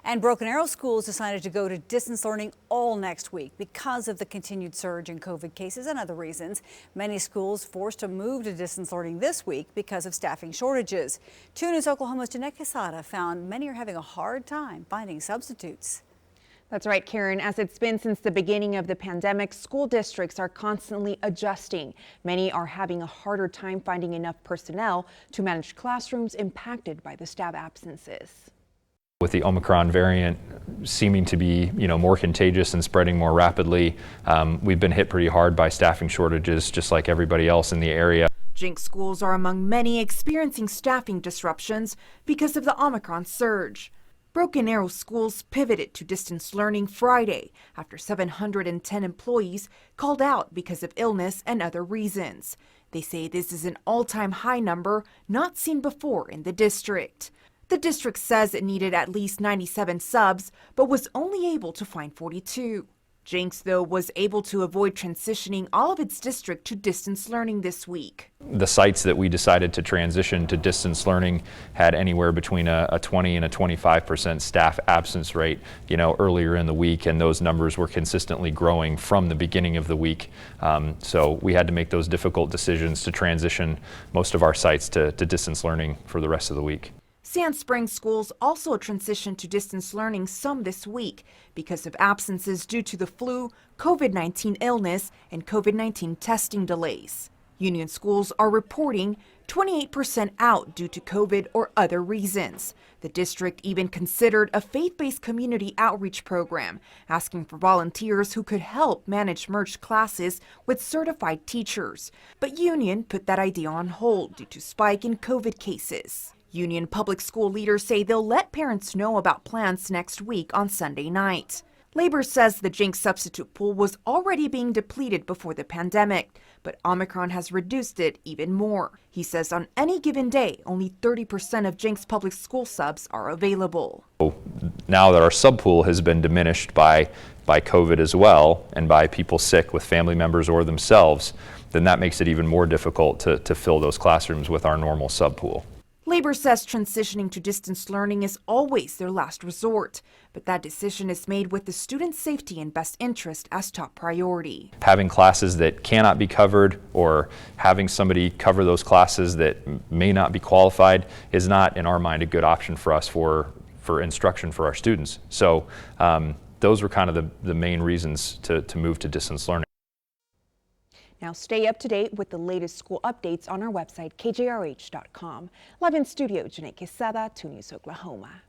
And Broken Arrow schools decided to go to distance learning all next week because of the continued surge in COVID cases and other reasons. Many schools forced to move to distance learning this week because of staffing shortages. 2 News Oklahoma's Jeanette Quesada found many are having a hard time finding substitutes. That's right, Karen. As it's been since the beginning of the pandemic, school districts are constantly adjusting. Many are having a harder time finding enough personnel to manage classrooms impacted by the staff absences. With the Omicron variant seeming to be, more contagious and spreading more rapidly, we've been hit pretty hard by staffing shortages, just like everybody else in the area. Jenks schools are among many experiencing staffing disruptions because of the Omicron surge. Broken Arrow schools pivoted to distance learning Friday after 710 employees called out because of illness and other reasons. They say this is an all-time high number not seen before in the district. The district says it needed at least 97 subs, but was only able to find 42. Jenks, though, was able to avoid transitioning all of its district to distance learning this week. The sites that we decided to transition to distance learning had anywhere between a 20 and a 25% staff absence rate, earlier in the week, and those numbers were consistently growing from the beginning of the week. So we had to make those difficult decisions to transition most of our sites to distance learning for the rest of the week. Sand Springs schools also transitioned to distance learning some this week because of absences due to the flu, COVID-19 illness, and COVID-19 testing delays. Union schools are reporting 28% out due to COVID or other reasons. The district even considered a faith-based community outreach program, asking for volunteers who could help manage merged classes with certified teachers. But Union put that idea on hold due to spike in COVID cases. Union public school leaders say they'll let parents know about plans next week on Sunday night. Labor says the Jenks substitute pool was already being depleted before the pandemic, but Omicron has reduced it even more. He says on any given day, only 30% of Jenks public school subs are available. Now that our sub pool has been diminished by COVID as well, and by people sick with family members or themselves, then that makes it even more difficult to fill those classrooms with our normal sub pool. Labor says transitioning to distance learning is always their last resort, but that decision is made with the students' safety and best interest as top priority. Having classes that cannot be covered or having somebody cover those classes that may not be qualified is not, in our mind, a good option for us for instruction for our students. So those were kind of the main reasons to move to distance learning. Now stay up to date with the latest school updates on our website, kjrh.com. Live in studio, Jeanette Quesada, 2 News Oklahoma.